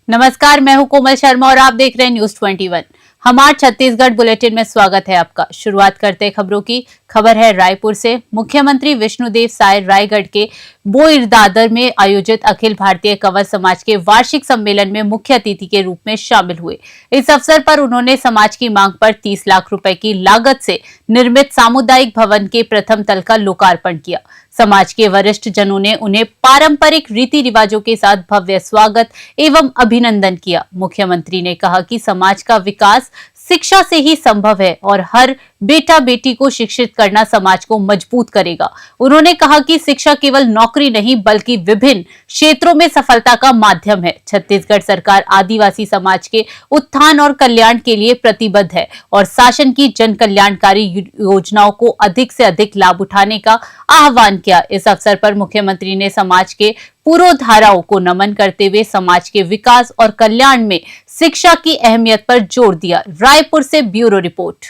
नमस्कार, मैं हूं कोमल शर्मा और आप देख रहे हैं न्यूज 21। हमार छत्तीसगढ़ बुलेटिन में स्वागत है आपका। शुरुआत करते हैं खबरों की। खबर है रायपुर से। मुख्यमंत्री विष्णुदेव साय रायगढ़ के बोईरदादर में आयोजित अखिल भारतीय कंवर समाज के वार्षिक सम्मेलन में मुख्य अतिथि के रूप में शामिल हुए। इस अवसर पर उन्होंने समाज की मांग पर 30 लाख रुपए की लागत से निर्मित सामुदायिक भवन के प्रथम तल का लोकार्पण किया। समाज के वरिष्ठ जनों ने उन्हें पारंपरिक रीति रिवाजों के साथ भव्य स्वागत एवं अभिनंदन किया। मुख्यमंत्री ने कहा कि समाज का विकास शिक्षा से ही संभव है और हर बेटा बेटी को शिक्षित करना समाज को मजबूत करेगा। उन्होंने कहा कि शिक्षा केवल नौकरी नहीं बल्कि विभिन्न क्षेत्रों में सफलता का माध्यम है। छत्तीसगढ़ सरकार आदिवासी समाज के उत्थान और कल्याण के लिए प्रतिबद्ध है और शासन की जन कल्याणकारी योजनाओं को अधिक से अधिक लाभ उठाने का आह्वान किया। इस अवसर पर मुख्यमंत्री ने समाज के पुरोधाराओं को नमन करते हुए समाज के विकास और कल्याण में शिक्षा की अहमियत पर जोर दिया। रायपुर से ब्यूरो रिपोर्ट।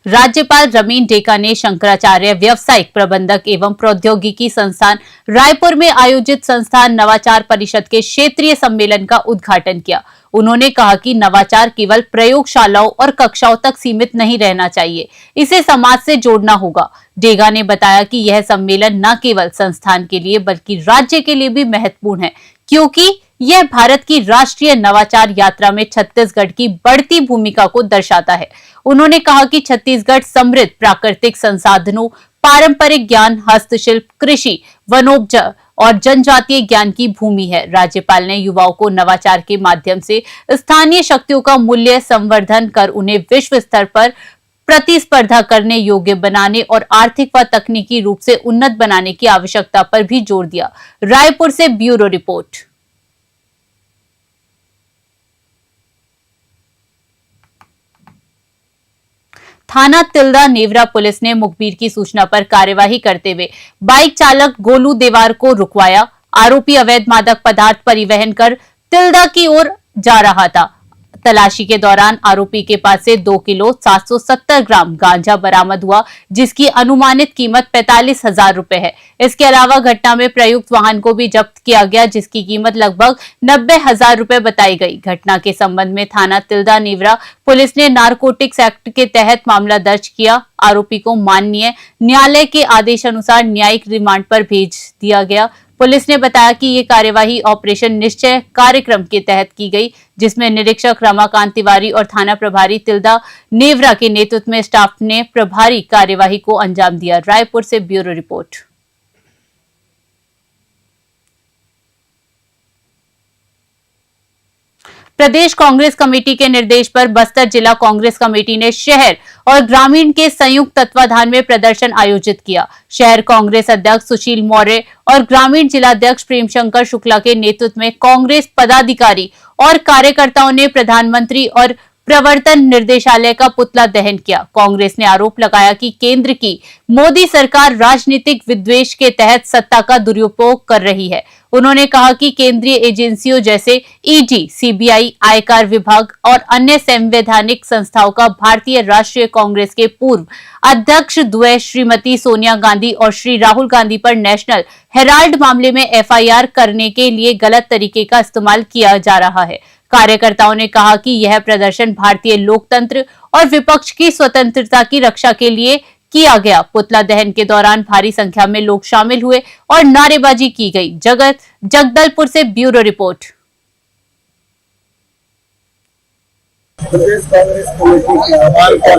राज्यपाल रमीन डेका ने शंकराचार्य व्यावसायिक प्रबंधक एवं प्रौद्योगिकी संस्थान रायपुर में आयोजित संस्थान नवाचार परिषद के क्षेत्रीय सम्मेलन का उद्घाटन किया। उन्होंने कहा कि नवाचार केवल प्रयोगशालाओं और कक्षाओं तक सीमित नहीं रहना चाहिए, इसे समाज से जोड़ना होगा। डेगा ने बताया कि यह सम्मेलन न केवल संस्थान के लिए बल्कि राज्य के लिए भी महत्वपूर्ण है, क्योंकि यह भारत की राष्ट्रीय नवाचार यात्रा में छत्तीसगढ़ की बढ़ती भूमिका को दर्शाता है। उन्होंने कहा कि छत्तीसगढ़ समृद्ध प्राकृतिक संसाधनों, पारंपरिक ज्ञान, हस्तशिल्प, कृषि, वनोपज और जनजातीय ज्ञान की भूमि है। राज्यपाल ने युवाओं को नवाचार के माध्यम से स्थानीय शक्तियों का मूल्य संवर्धन कर उन्हें विश्व स्तर पर प्रतिस्पर्धा करने योग्य बनाने और आर्थिक व तकनीकी रूप से उन्नत बनाने की आवश्यकता पर भी जोर दिया। रायपुर से ब्यूरो रिपोर्ट। थाना तिल्दा नेवरा पुलिस ने मुखबिर की सूचना पर कार्यवाही करते हुए बाइक चालक गोलू देवार को रुकवाया। आरोपी अवैध मादक पदार्थ परिवहन कर तिल्दा की ओर जा रहा था। तलाशी के दौरान आरोपी के पास से 2 किलो 770 ग्राम गांजा बरामद हुआ, जिसकी अनुमानित कीमत 45,000 रुपए है। इसके अलावा घटना में प्रयुक्त वाहन को भी जब्त किया गया, जिसकी कीमत लगभग 90,000 रुपए बताई गई। घटना के संबंध में थाना तिल्दा नेवरा पुलिस ने नारकोटिक्स एक्ट के तहत मामला दर्ज किया। आरोपी को माननीय न्यायालय के आदेश अनुसार न्यायिक रिमांड पर भेज दिया गया। पुलिस ने बताया कि ये कार्यवाही ऑपरेशन निश्चय कार्यक्रम के तहत की गई, जिसमें निरीक्षक रमाकांत तिवारी और थाना प्रभारी तिल्दा नेवरा के नेतृत्व में स्टाफ ने प्रभारी कार्यवाही को अंजाम दिया। रायपुर से ब्यूरो रिपोर्ट। प्रदेश कांग्रेस कमेटी के निर्देश पर बस्तर जिला कांग्रेस कमेटी ने शहर और ग्रामीण के संयुक्त तत्वाधान में प्रदर्शन आयोजित किया। शहर कांग्रेस अध्यक्ष सुशील मौर्य और ग्रामीण जिलाध्यक्ष प्रेमशंकर शुक्ला के नेतृत्व में कांग्रेस पदाधिकारी और कार्यकर्ताओं ने प्रधानमंत्री और प्रवर्तन निर्देशालय का पुतला दहन किया। कांग्रेस ने आरोप लगाया कि केंद्र की मोदी सरकार राजनीतिक विद्वेष के तहत सत्ता का दुरुपयोग कर रही है। उन्होंने कहा कि केंद्रीय एजेंसियों जैसे ईडी, सीबीआई, आयकर विभाग और अन्य संवैधानिक संस्थाओं का भारतीय राष्ट्रीय कांग्रेस के पूर्व अध्यक्ष द्वय श्रीमती सोनिया गांधी और श्री राहुल गांधी पर नेशनल हेराल्ड मामले में एफआईआर करने के लिए गलत तरीके का इस्तेमाल किया जा रहा है। कार्यकर्ताओं ने कहा कि यह प्रदर्शन भारतीय लोकतंत्र और विपक्ष की स्वतंत्रता की रक्षा के लिए किया गया। पुतला दहन के दौरान भारी संख्या में लोग शामिल हुए और नारेबाजी की गई। जगदलपुर से ब्यूरो रिपोर्ट। प्रदेश कांग्रेस कमेटी के आह्वान पर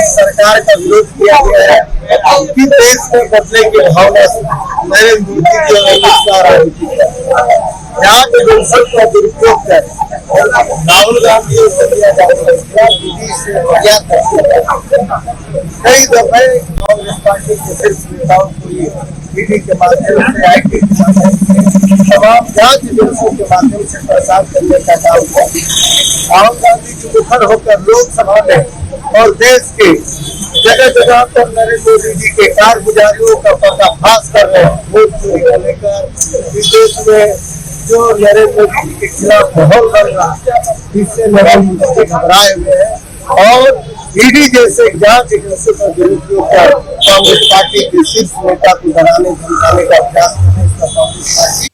सरकार का विरोध किया गया है कि देश में बदले की भावना से नरेंद्र मोदी जी ने राजनीति यहाँ के जनसंघ का दुरुपयोग कर राहुल गांधी और सोनिया गांधी कई दफे कांग्रेस पार्टी के शीर्ष नेताओं को ईडी के माध्यम से आईटी तमाम जांच एजेंसियों के माध्यम से प्रसार करने का काम किया। राहुल गांधी जी मुखर होकर लोकसभा में और देश के जगह जगह पर नरेंद्र मोदी जी के कारगुजारियों का पर्दाफाश कर रहे हैं। वोट चोरी को लेकर विदेश में जो नरेंद्र मोदी के खिलाफ माहौल बन रहा है, जिससे नरेंद्र मोदी घबराए हुए हैं और ईडी जैसे जांच एजेंसी पर दुरुपयोग कर कांग्रेस पार्टी के शीर्ष नेता को डराने धमकाने का प्रयास करने का कांग्रेस पार्टी।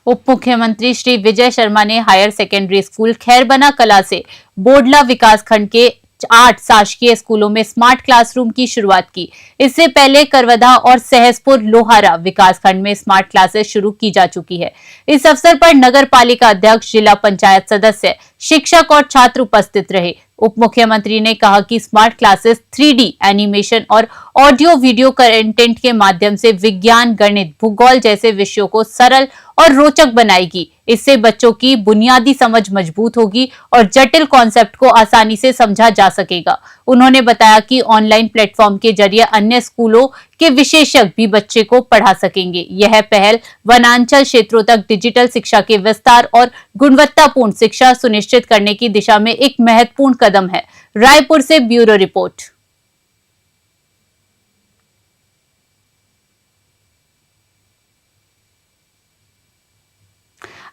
उप मुख्यमंत्री श्री विजय शर्मा ने हायर सेकेंडरी स्कूल खैरबना कला से बोडला विकास खंड के 8 शासकीय स्कूलों में स्मार्ट क्लासरूम की शुरुआत की। इससे पहले करवदा और सहसपुर लोहारा विकास खंड में स्मार्ट क्लासेस शुरू की जा चुकी है। इस अवसर पर नगर पालिका अध्यक्ष, जिला पंचायत सदस्य, शिक्षक और छात्र उपस्थित रहे। उप मुख्यमंत्री ने कहा कि स्मार्ट क्लासेस 3D एनिमेशन और ऑडियो वीडियो कंटेंट के माध्यम से विज्ञान, गणित, भूगोल जैसे विषयों को सरल और रोचक बनाएगी। इससे बच्चों की बुनियादी समझ मजबूत होगी और जटिल कॉन्सेप्ट को आसानी से समझा जा सकेगा। उन्होंने बताया कि ऑनलाइन प्लेटफॉर्म के जरिए अन्य स्कूलों के विशेषज्ञ भी बच्चे को पढ़ा सकेंगे। यह पहल वनांचल क्षेत्रों तक डिजिटल शिक्षा के विस्तार और गुणवत्तापूर्ण शिक्षा सुनिश्चित करने की दिशा में एक महत्वपूर्ण कदम है। रायपुर से ब्यूरो रिपोर्ट।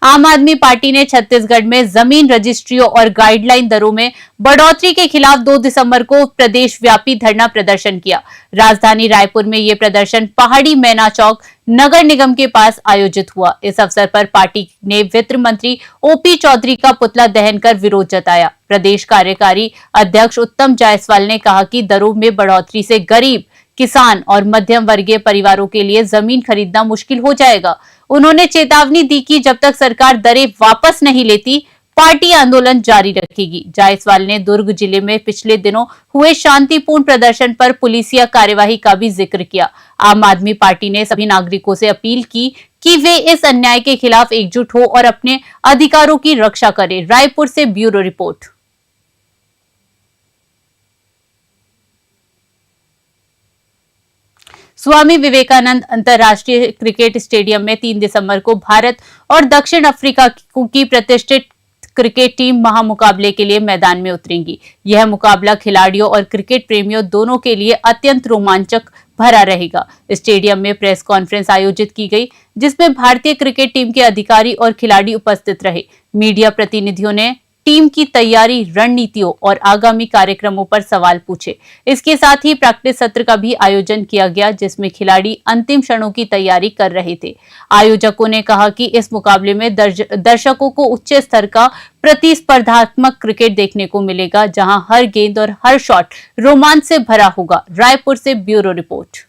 आम आदमी पार्टी ने छत्तीसगढ़ में जमीन रजिस्ट्रियों और गाइडलाइन दरों में बढ़ोतरी के खिलाफ 2 दिसंबर को प्रदेश व्यापी धरना प्रदर्शन किया। राजधानी रायपुर में यह प्रदर्शन पहाड़ी मैना चौक नगर निगम के पास आयोजित हुआ। इस अवसर पर पार्टी ने वित्त मंत्री ओपी चौधरी का पुतला दहन कर विरोध जताया। प्रदेश कार्यकारी अध्यक्ष उत्तम जायसवाल ने कहा कि दरों में बढ़ोतरी से गरीब, किसान और मध्यम वर्गीय परिवारों के लिए जमीन खरीदना मुश्किल हो जाएगा। उन्होंने चेतावनी दी कि जब तक सरकार दरें वापस नहीं लेती, पार्टी आंदोलन जारी रखेगी। जायसवाल ने दुर्ग जिले में पिछले दिनों हुए शांतिपूर्ण प्रदर्शन पर पुलिसिया कार्यवाही का भी जिक्र किया। आम आदमी पार्टी ने सभी नागरिकों से अपील की कि वे इस अन्याय के खिलाफ एकजुट हो और अपने अधिकारों की रक्षा करें। रायपुर से ब्यूरो रिपोर्ट। स्वामी विवेकानंद अंतर्राष्ट्रीय क्रिकेट स्टेडियम में 3 दिसंबर को भारत और दक्षिण अफ्रीका की प्रतिष्ठित क्रिकेट टीम महामुकाबले के लिए मैदान में उतरेंगी। यह मुकाबला खिलाड़ियों और क्रिकेट प्रेमियों दोनों के लिए अत्यंत रोमांचक भरा रहेगा। स्टेडियम में प्रेस कॉन्फ्रेंस आयोजित की गई, जिसमें भारतीय क्रिकेट टीम के अधिकारी और खिलाड़ी उपस्थित रहे। मीडिया प्रतिनिधियों ने टीम की तैयारी, रणनीतियों और आगामी कार्यक्रमों पर सवाल पूछे। इसके साथ ही प्रैक्टिस सत्र का भी आयोजन किया गया, जिसमें खिलाड़ी अंतिम क्षणों की तैयारी कर रहे थे। आयोजकों ने कहा कि इस मुकाबले में दर्शकों को उच्च स्तर का प्रतिस्पर्धात्मक क्रिकेट देखने को मिलेगा, जहां हर गेंद और हर शॉट रोमांच से भरा होगा। रायपुर से ब्यूरो रिपोर्ट।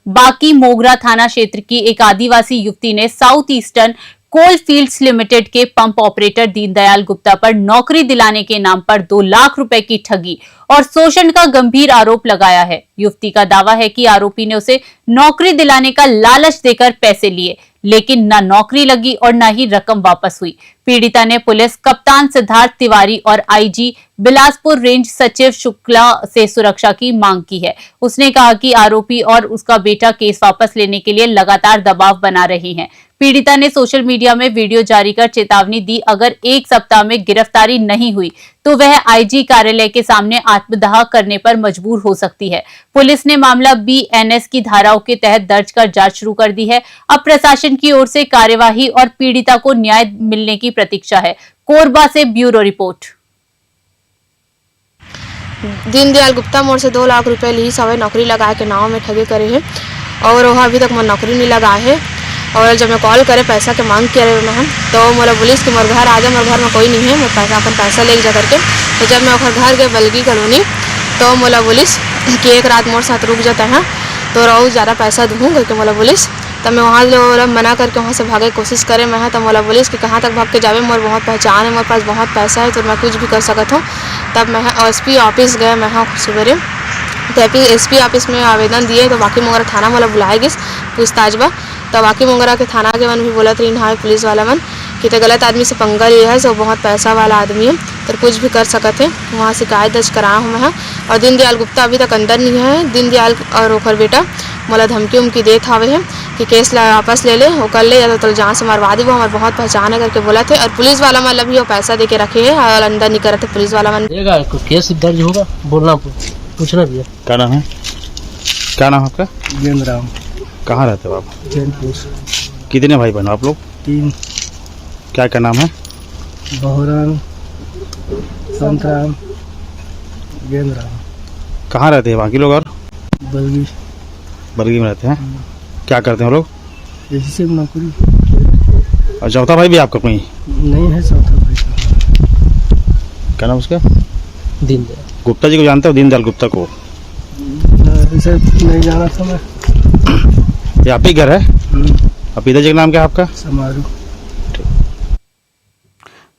बाकी मोगरा थाना क्षेत्र की एक आदिवासी युवती ने साउथ ईस्टर्न कोल फील्ड्स लिमिटेड के पंप ऑपरेटर दीनदयाल गुप्ता पर नौकरी दिलाने के नाम पर 2 लाख रुपए की ठगी और शोषण का गंभीर आरोप लगाया है। युवती का दावा है कि आरोपी ने उसे नौकरी दिलाने का लालच देकर पैसे लिए, लेकिन न नौकरी लगी और न ही रकम वापस हुई। पीड़िता ने पुलिस कप्तान सिद्धार्थ तिवारी और आईजी बिलासपुर रेंज सचिव शुक्ला से सुरक्षा की मांग की है। उसने कहा कि आरोपी और उसका बेटा केस वापस लेने के लिए लगातार दबाव बना रहे हैं। पीड़िता ने सोशल मीडिया में वीडियो जारी कर चेतावनी दी, अगर 1 सप्ताह में गिरफ्तारी नहीं हुई तो वह आईजी कार्यालय के सामने आत्मदाह करने पर मजबूर हो सकती है। पुलिस ने मामला BNS की धाराओं के तहत दर्ज कर जांच शुरू कर दी है। अब प्रशासन की ओर से कार्यवाही और पीड़िता को न्याय मिलने की प्रतीक्षा है। कोरबा से ब्यूरो रिपोर्ट। दीनदयाल गुप्ता मोर से 2 लाख रुपए ली सवे नौकरी लगाए के नाव में ठगी करे है और वह अभी तक मोर नौकरी नहीं लगा है। और जब मैं कॉल करे पैसा के मांग करे मैं तो मोला पुलिस के मोर घर आ जा, मोर घर में कोई नहीं है, मैं पैसा अपन पैसा ले जा करके। तो जब मैं ओखर घर गए बलगी कॉलोनी तो मोला पुलिस कि एक रात मोर साथ रुक जाता है तो रहू ज़्यादा पैसा दूँ करके मोला पुलिस। तब मैं वहाँ जो मना करके वहाँ से भागे की कोशिश करे मैं, तो मोला पुलिस कि कहाँ तक भाग के जावे, मोर बहुत पहचान है, मोरे पास बहुत पैसा है तो मैं कुछ भी कर सकता हूँ। तब मैं SP ऑफिस गए मैं सवेरे, तो SP ऑफिस में आवेदन दिए तो बाकी मोगरा थाना मोला बुलाए गई पूछताछ बा। तो बाकी मोगरा के थाना के मन भी बोलत रही हाँ पुलिस वाला मन कि तो गलत आदमी से पंगा लिया है, जो बहुत पैसा वाला आदमी है तो कुछ भी कर सकते हैं। वहाँ शिकायत दर्ज कराया हूँ मैं। और दीनदयाल गुप्ता अभी तक अंदर नहीं है। दीनदयाल और ओखर बेटा मोला धमकी उमकी देत हावे है कि केस वापस ले ले, वो कर ले या तो जहाँ से मरवा दी, वो हमारे बहुत पहचान है करके बोला थे। और पुलिस वाला मतलब भी वो पैसा दे के रखे है और अंदर नहीं करते पुलिस वाला मन। केस दर्ज होगा, बोलना पूछना भी है। क्या नाम है? क्या नाम है आपका? गेंदराम कहाँ रहते हो आप? जैनपुर। कितने भाई बहन हो आप लोग? 3 क्या क्या नाम है? बहुराम, संतराम, गेंदराम, कहाँ रहते हैं बाकी लोग? और बलगी। बरगी में रहते हैं। क्या करते हैं वो लोग? इसी से नौकरी और चौथा भाई भी आपका कोई? नहीं है, चौथा भाई का। क्या नाम उसका? दीनदयाल। गुप्ता जी को जानते हो? दीनदयाल गुप्ता को? इसे नहीं जाना था मैं। ये आप ही घर है? और पिताजी का नाम क्या है आपका? समारोह।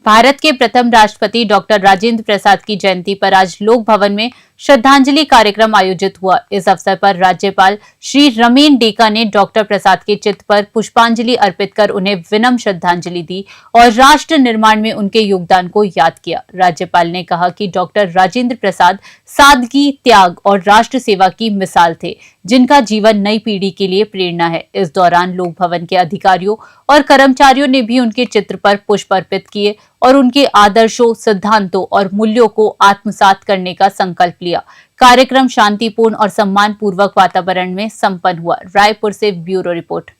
भारत के प्रथम राष्ट्रपति डॉक्टर राजेंद्र प्रसाद की जयंती पर आज लोक भवन में श्रद्धांजलि कार्यक्रम आयोजित हुआ। इस अवसर पर राज्यपाल श्री रमेन डेका ने डॉक्टर प्रसाद के चित्र पर पुष्पांजलि अर्पित कर उन्हें विनम्र श्रद्धांजलि दी और राष्ट्र निर्माण में उनके योगदान को याद किया। राज्यपाल ने कहा कि डॉक्टर राजेंद्र प्रसाद सादगी, त्याग और राष्ट्र सेवा की मिसाल थे, जिनका जीवन नई पीढ़ी के लिए प्रेरणा है। इस दौरान लोक भवन के अधिकारियों और कर्मचारियों ने भी उनके चित्र पर पुष्प अर्पित किए और उनके आदर्शों, सिद्धांतों और मूल्यों को आत्मसात करने का संकल्प लिया। कार्यक्रम शांतिपूर्ण और सम्मान पूर्वक वातावरण में संपन्न हुआ। रायपुर से ब्यूरो रिपोर्ट।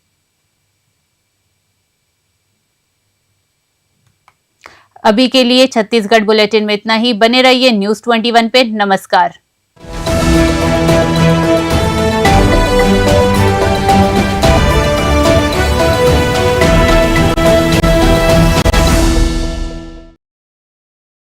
अभी के लिए छत्तीसगढ़ बुलेटिन में इतना ही। बने रहिए न्यूज़ 21 पे। नमस्कार।